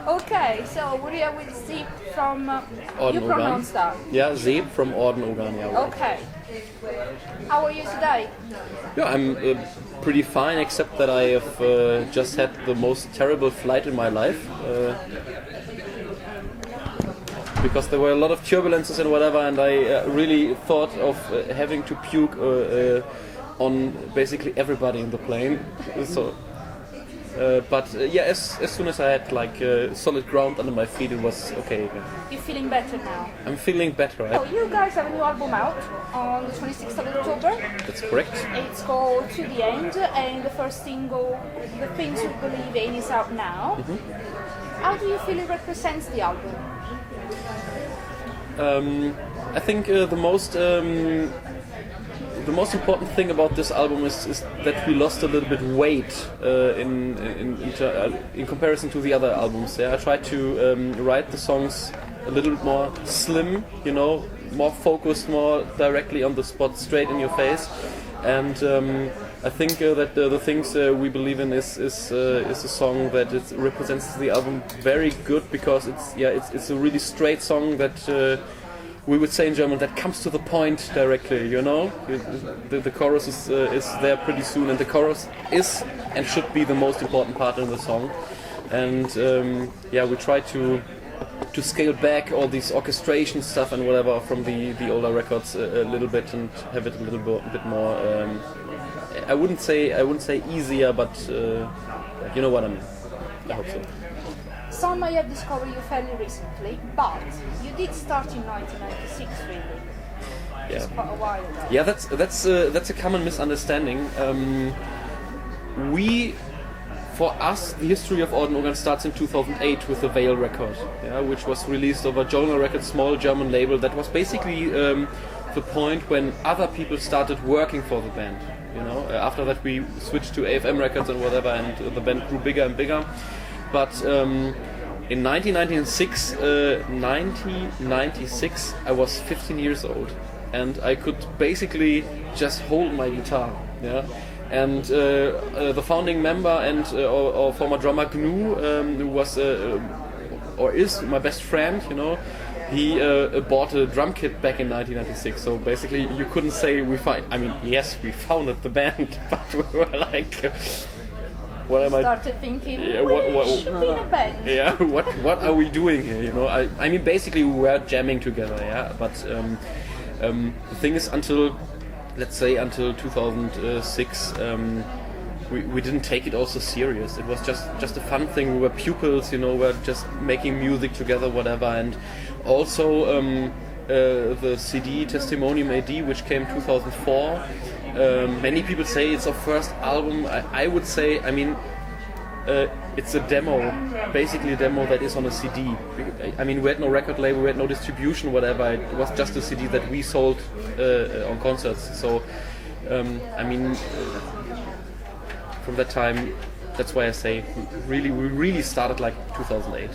Okay, so we're here with Seeb from... Orden you Ogan. pronounce that? Yeah, Seeb from Orden Ogan. Yeah. Right. Okay. How are you today? Yeah, I'm pretty fine, except that I have just had the most terrible flight in my life. Because there were a lot of turbulences and whatever, and I really thought of having to puke on basically everybody in the plane. So, but as soon as I had solid ground under my feet, it was okay again. You're feeling better now? I'm feeling better. So you guys have a new album out on the 26th of October. That's correct. It's called To the End, and the first single, The Things You Believe In, is out now. Mm-hmm. How do you feel it represents the album? I think the most important thing about this album is that we lost a little bit weight in comparison to the other albums. Yeah, I tried to write the songs a little bit more slim, more focused, more directly on the spot, straight in your face. And I think that the things we believe in is a song that it represents the album very good, because it's a really straight song that we would say in German that comes to the point directly. The chorus is there pretty soon, and the chorus is and should be the most important part in the song. And we try to scale back all these orchestration stuff and whatever from the older records a little bit, and have it a little bit more. I wouldn't say easier, but you know what I mean. I hope so. Some may have discovered you fairly recently, but you did start in 1996, really. Yeah. It's quite a while ago. Yeah, that's a common misunderstanding. For us, the history of Orden Ogan starts in 2008 with the Veil record, which was released over Jonah Records, small German label. That was basically the point when other people started working for the band. After that we switched to AFM Records and whatever, and the band grew bigger and bigger. But in 1996, I was 15 years old, and I could basically just hold my guitar. Yeah. And the founding member and our former drummer Gnu, who was or is my best friend, he bought a drum kit back in 1996. So basically, you couldn't say we founded the band, but we were like, what am I? Started thinking, we should be in a band. Yeah, what are we doing here? I mean, basically we were jamming together. Yeah, but the thing is, until 2006, we didn't take it all so serious. It was just a fun thing. We were pupils, we were just making music together, whatever. And also the CD Testimonium AD, which came 2004. Many people say it's our first album. I would say, it's a demo, basically a demo that is on a CD. I mean, we had no record label, we had no distribution, whatever. It was just a CD that we sold on concerts. So, from that time, that's why I say we really started like 2008.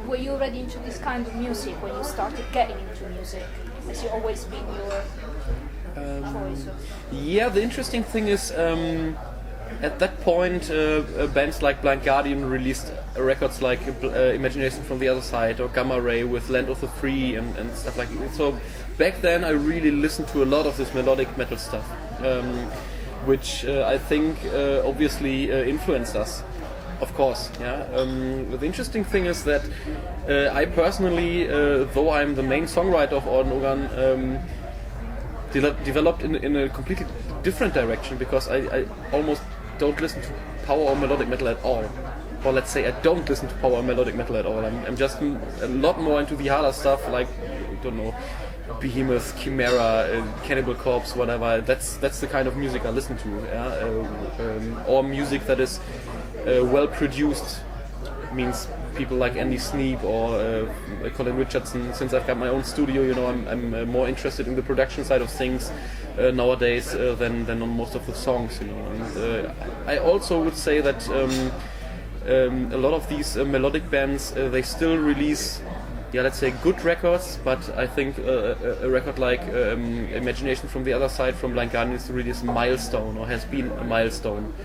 Were you already into this kind of music when you started getting into music? Has it always been your choice? Yeah, the interesting thing is, at that point, bands like Blind Guardian released records like Imagination from the Other Side or Gamma Ray with Land of the Free and stuff like that. So back then I really listened to a lot of this melodic metal stuff, which I think obviously influenced us, of course. Yeah. The interesting thing is that I personally, though I'm the main songwriter of Orden Ogan, developed in a completely different direction, because I almost don't listen to power or melodic metal at all. Or let's say I don't listen to power or melodic metal at all. I'm just a lot more into the harder stuff, like, I don't know, Behemoth, Chimera, Cannibal Corpse, whatever. That's the kind of music I listen to. Yeah? Or music that is well produced. Means people like Andy Sneap or Colin Richardson. Since I've got my own studio, I'm more interested in the production side of things nowadays than on most of the songs. And I also would say that a lot of these melodic bands, they still release, let's say, good records. But I think a record like Imagination from the Other Side from Blind Guardian is really a milestone, or has been a milestone.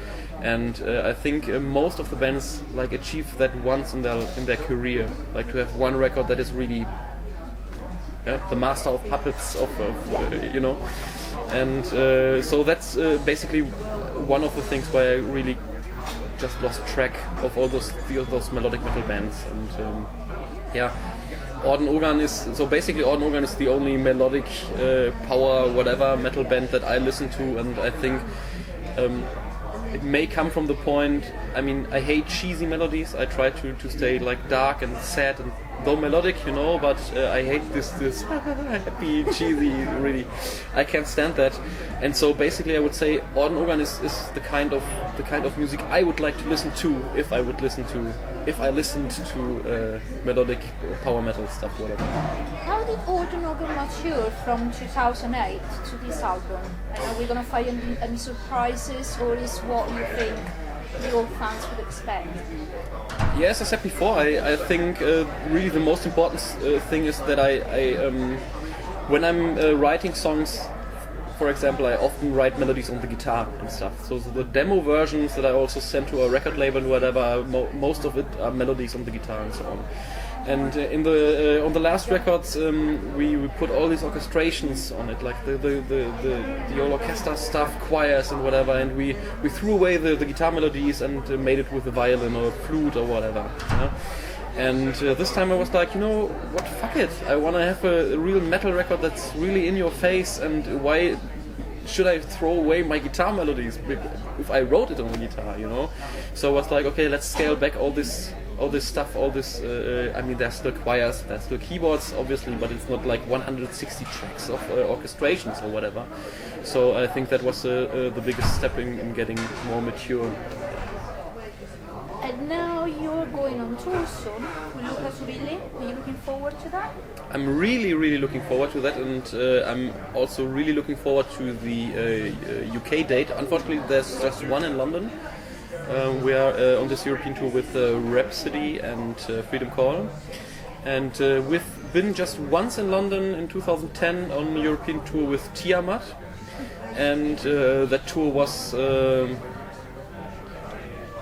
And I think most of the bands like achieve that once in their career, like to have one record that is really the master of puppets of you know. And so that's basically one of the things why I really just lost track of all those melodic metal bands. And Orden Ogan is the only melodic power whatever metal band that I listen to, and I think it may come from the point, I mean, I hate cheesy melodies. I try to stay like dark and sad and though melodic, you know, but I hate this happy, cheesy, really. I can't stand that. And so basically I would say Orden Ogan is the kind of music I would like to listen to if I listened to melodic power metal stuff, whatever. How did Orden Ogan mature from 2008 to this album? And are we going to find any surprises, or is what you think the old fans would expect? Yeah, as I said before, I think really the most important thing is that I when I'm writing songs, for example, I often write melodies on the guitar and stuff. So the demo versions that I also send to a record label and whatever, most of it are melodies on the guitar and so on. And on the last records, we put all these orchestrations on it, like the all orchestra stuff, choirs and whatever, and we threw away the guitar melodies and made it with a violin or a flute or whatever. Yeah? And this time I was like, you know what, fuck it. I want to have a real metal record that's really in your face, and why should I throw away my guitar melodies if I wrote it on the guitar, you know? So I was like, okay, let's scale back all this stuff, I mean, there's still choirs, there's still keyboards, obviously, but it's not like 160 tracks of orchestrations or whatever. So I think that was the biggest step in getting more mature. And now you're going on tour soon with Lucas Really. Are you looking forward to that? I'm really, really looking forward to that, and I'm also really looking forward to the UK date. Unfortunately, there's just one in London. We are on this European tour with Rhapsody and Freedom Call, and we've been just once in London in 2010 on a European tour with Tiamat, and that tour was,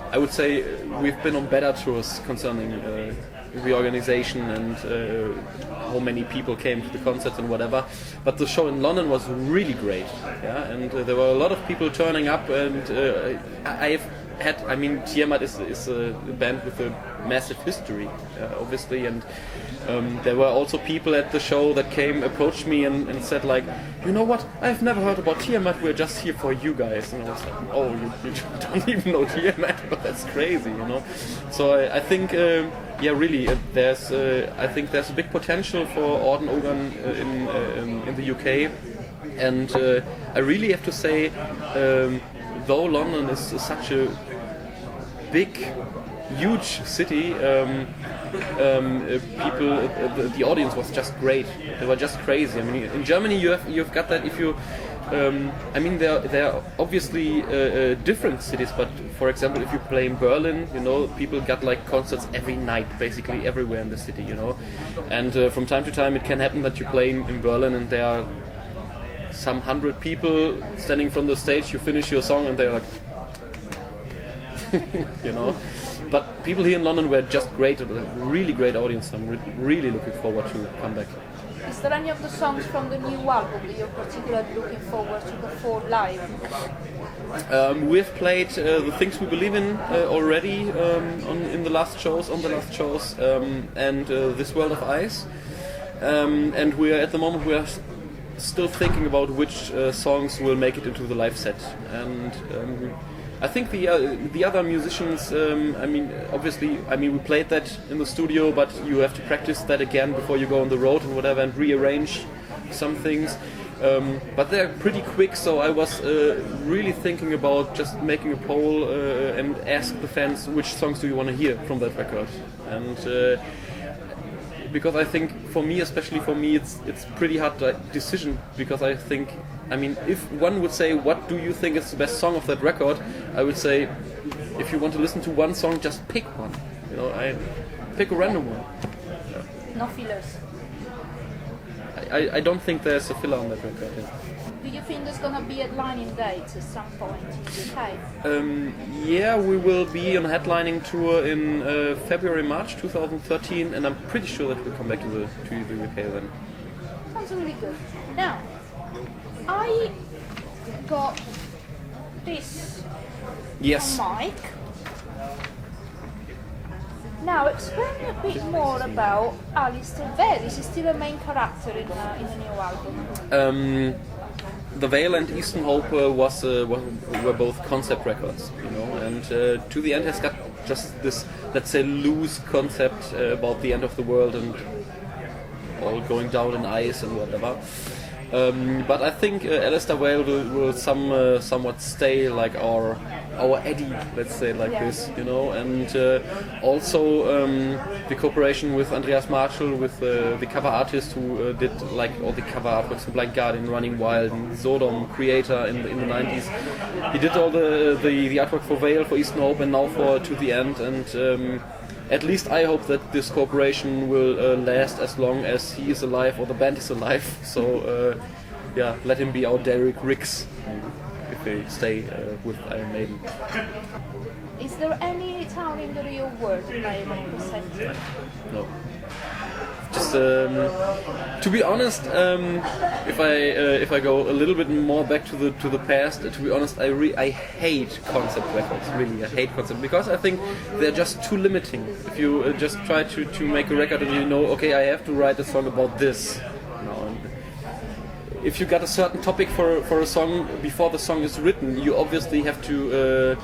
I would say, we've been on better tours concerning the organization and how many people came to the concerts and whatever, but the show in London was really great, yeah, and there were a lot of people turning up, and I mean, Tiamat is a band with a massive history, obviously, and there were also people at the show that approached me and said like, you know what, I've never heard about Tiamat, we're just here for you guys. And I was like, oh, you don't even know Tiamat, but that's crazy, you know. So I think, really, I think there's a big potential for Orden Ogan in the UK, and I really have to say, though London is such a big, huge city, the audience was just great. They were just crazy. I mean, in Germany you've got that. If you, I mean, there are obviously different cities, but for example, if you play in Berlin, you know, people got like concerts every night, basically everywhere in the city, you know. And from time to time, it can happen that you play in Berlin and there are some 100 people standing from the stage. You finish your song and they're like, you know. But people here in London were just great, a really great audience. I'm really looking forward to come back. Is there any of the songs from the new album that you're particularly looking forward to perform live? We've played The Things We Believe In already on the last shows, and This World of Ice. And we are at the moment still thinking about which songs will make it into the live set. And I think the other musicians, I mean, obviously, I mean, we played that in the studio, but you have to practice that again before you go on the road and whatever, and rearrange some things. But they're pretty quick, so I was really thinking about just making a poll and ask the fans which songs do you want to hear from that record. And because I think for me, especially for me, it's pretty hard decision, because I think, I mean, if one would say, what do you think is the best song of that record, I would say, if you want to listen to one song, just pick one. You know, I pick a random one. No fillers. I don't think there's a filler on that record. Yeah. Do you think there's gonna be headlining dates at some point in the UK? Yeah, we will be on a headlining tour in February, March 2013, and I'm pretty sure that we'll come back to the UK then. Sounds really good. Now, I got this Yes. on mic. Now, explain a bit more about Alistair Vale. Is he still a main character in the new album? The Veil and Eastern Hope were both concept records, you know, and To the End has got just this, let's say, loose concept about the end of the world and all going down in ice and whatever. But I think Alistair Vale will somewhat stay like our Eddie, let's say like this, you know, and also the cooperation with Andreas Marshall, with the cover artist who did like all the cover artworks for Blind Guardian, Running Wild, and Sodom, Creator in the 90s. He did all the artwork for Veil, for Eastern Hope, and now for To the End, and at least I hope that this cooperation will last as long as he is alive or the band is alive. So, yeah, let him be our Derek Riggs if they stay with Iron Maiden. Is there any town in the real world that I represent? No. Just to be honest, if I go a little bit more back to the past, to be honest, I hate concept records. Really, I hate concept because I think they're just too limiting. If you just try to make a record and you know, okay, I have to write a song about this. If you got a certain topic for a song before the song is written, you obviously have to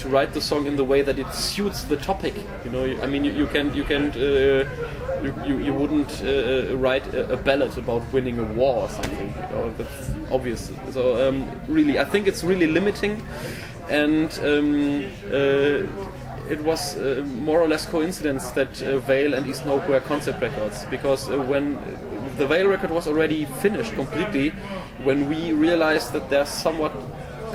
write the song in the way that it suits the topic. You know, I mean, you wouldn't write a ballad about winning a war or something. You know, that's obvious. So really, I think it's really limiting, and it was more or less coincidence that Veil and Eastern Hope were concept records, because when the Veil record was already finished completely, when we realized that there's somewhat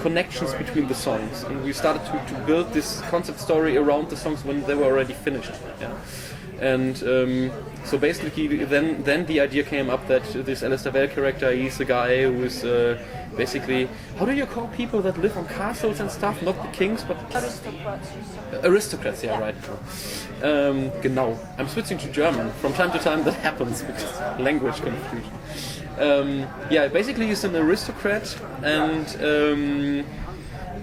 connections between the songs, and we started to build this concept story around the songs when they were already finished. Yeah. And so basically then the idea came up that this Alistair Vale character, he's a guy who is basically, how do you call people that live on castles and stuff? Not the kings, but Aristocrats. aristocrats, yeah, right. Genau. I'm switching to German. From time to time that happens because language confusion. Yeah, basically he's an aristocrat and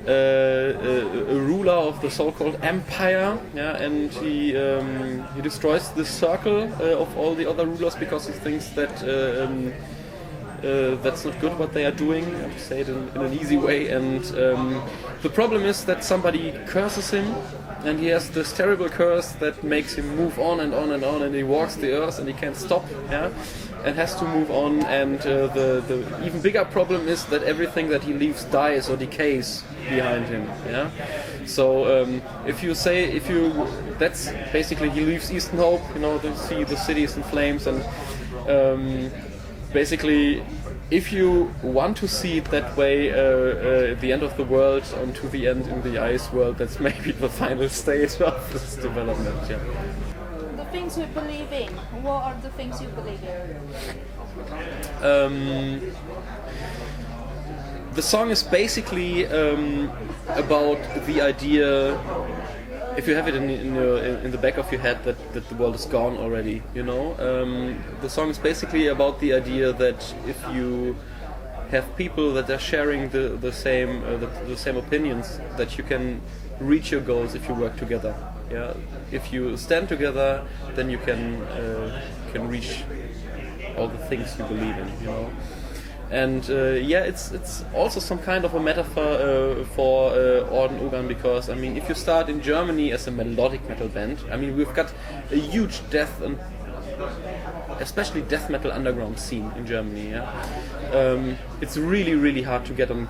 a ruler of the so-called empire, yeah, and he destroys the circle of all the other rulers because he thinks that that's not good what they are doing, I have to say it in an easy way, and the problem is that somebody curses him, and he has this terrible curse that makes him move on and on and on, and he walks the earth and he can't stop, yeah, and has to move on, and the even bigger problem is that everything that he leaves dies or decays behind him, yeah. So that's basically he leaves Eastern Hope, you know, to see the cities in flames, and basically if you want to see it that way, the end of the world on To the End in the Ice World, that's maybe the final stage of this development, yeah. The things we believe in, what are the things you believe in? The song is basically about the idea, if you have it in the back of your head, that the world is gone already, you know. The song is basically about the idea that if you have people that are sharing the same opinions, that you can reach your goals if you work together. Yeah, if you stand together, then you can reach all the things you believe in, you know. And it's also some kind of a metaphor for Orden Ogan, because I mean, if you start in Germany as a melodic metal band, I mean, we've got a huge death and especially death metal underground scene in Germany. Yeah, it's really, really hard to get on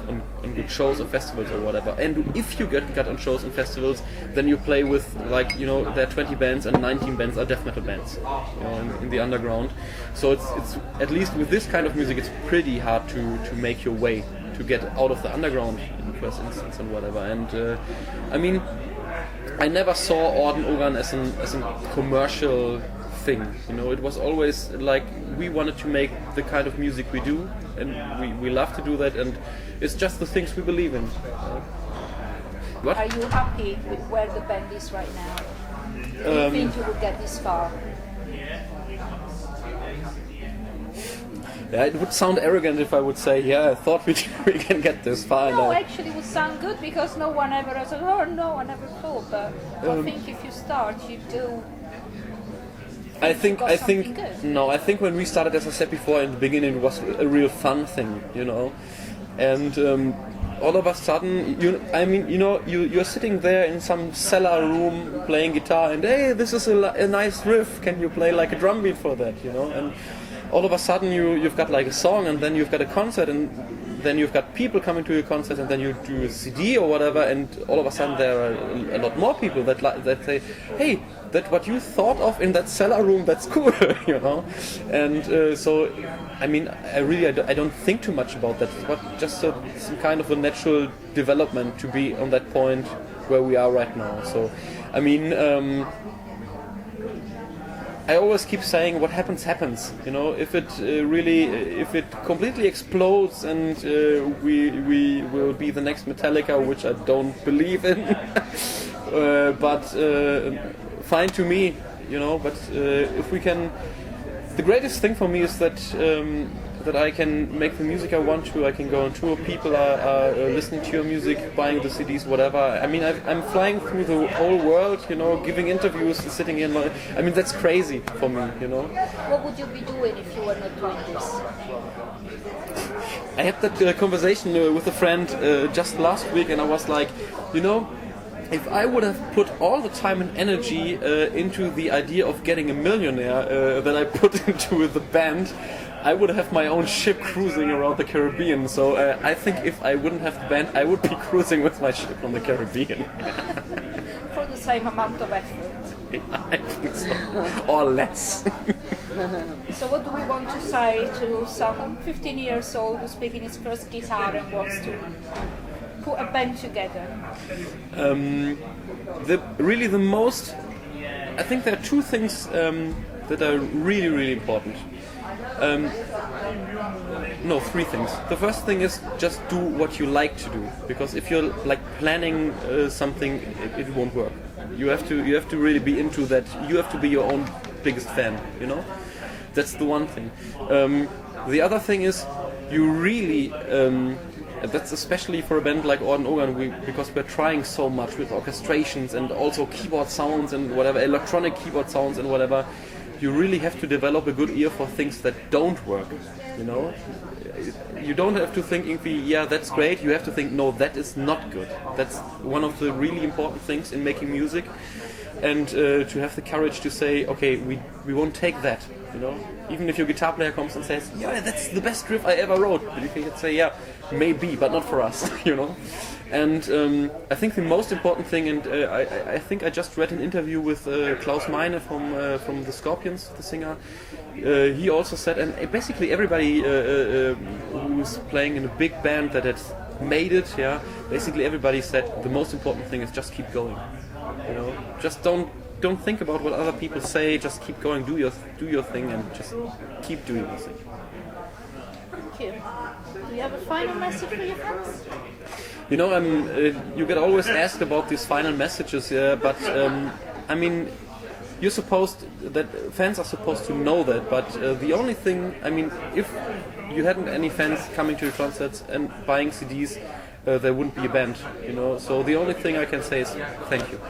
good shows or festivals or whatever. And if you get on shows and festivals, then you play with, like, you know, there are 20 bands and 19 bands are death metal bands, you know, in the underground. So it's at least with this kind of music, it's pretty hard to make your way, to get out of the underground in the first instance and whatever. And I mean, I never saw Orden Ogan as a commercial thing. You know, it was always like we wanted to make the kind of music we do, and we love to do that, and it's just the things we believe in. What? Are you happy with where the band is right now? Do you think you will get this far? Yeah, it would sound arrogant if I would say, yeah, I thought we can get this far. No, actually it would sound good because no one ever said, oh no, I never thought, but I think if you start, you do. I think good. No, I think when we started, as I said before in the beginning, it was a real fun thing, you know, and all of a sudden, you're sitting there in some cellar room playing guitar, and hey, this is a nice riff. Can you play like a drum beat for that, you know? And all of a sudden, you've got like a song, and then you've got a concert, and then you've got people coming to your concert, and then you do a CD or whatever, and all of a sudden there are a lot more people that say, hey, that what you thought of in that cellar room, that's cool, you know. And so, I mean, I don't think too much about that. It's just some kind of a natural development to be on that point where we are right now. So, I mean, I always keep saying what happens, you know. If it if it completely explodes and we will be the next Metallica, which I don't believe in, but fine to me, you know. But if we can, the greatest thing for me is that that I can make the music I want to. I can go on tour. People are listening to your music, buying the CDs, whatever. I mean, I'm flying through the whole world, you know, giving interviews, sitting in. I mean, that's crazy for me, you know. What would you be doing if you were not doing this? I had that conversation with a friend just last week, and I was like, you know, if I would have put all the time and energy into the idea of getting a millionaire that I put into the band, I would have my own ship cruising around the Caribbean. So I think if I wouldn't have the band, I would be cruising with my ship on the Caribbean. For the same amount of effort. Yeah, I think so. Or less. So what do we want to say to someone 15 years old who's picking his first guitar and wants to put a band together? I think there are two things that are really, really important. No, three things. The first thing is just do what you like to do, because if you're like planning something, it won't work. You have to really be into that. You have to be your own biggest fan, you know. That's the one thing. The other thing is you really. That's especially for a band like Orden Ogan, because we're trying so much with orchestrations and also keyboard sounds and whatever, electronic keyboard sounds and whatever. You really have to develop a good ear for things that don't work, you know? You don't have to think, yeah, that's great. You have to think, no, that is not good. That's one of the really important things in making music. And to have the courage to say, okay, we won't take that, you know? Even if your guitar player comes and says, yeah, that's the best riff I ever wrote. But you can say, yeah, maybe, but not for us, you know? And I think the most important thing, and I think I just read an interview with Klaus Meine from the Scorpions, the singer. He also said, and basically everybody who's playing in a big band that has made it, yeah, basically everybody said the most important thing is just keep going. You know, just don't think about what other people say. Just keep going, do your thing, and just keep doing your thing. Thank you. Do you have a final message for your fans? You know, you get always asked about these final messages, but I mean, fans are supposed to know that. But the only thing, I mean, if you hadn't any fans coming to your concerts and buying CDs, there wouldn't be a band, you know. So the only thing I can say is thank you.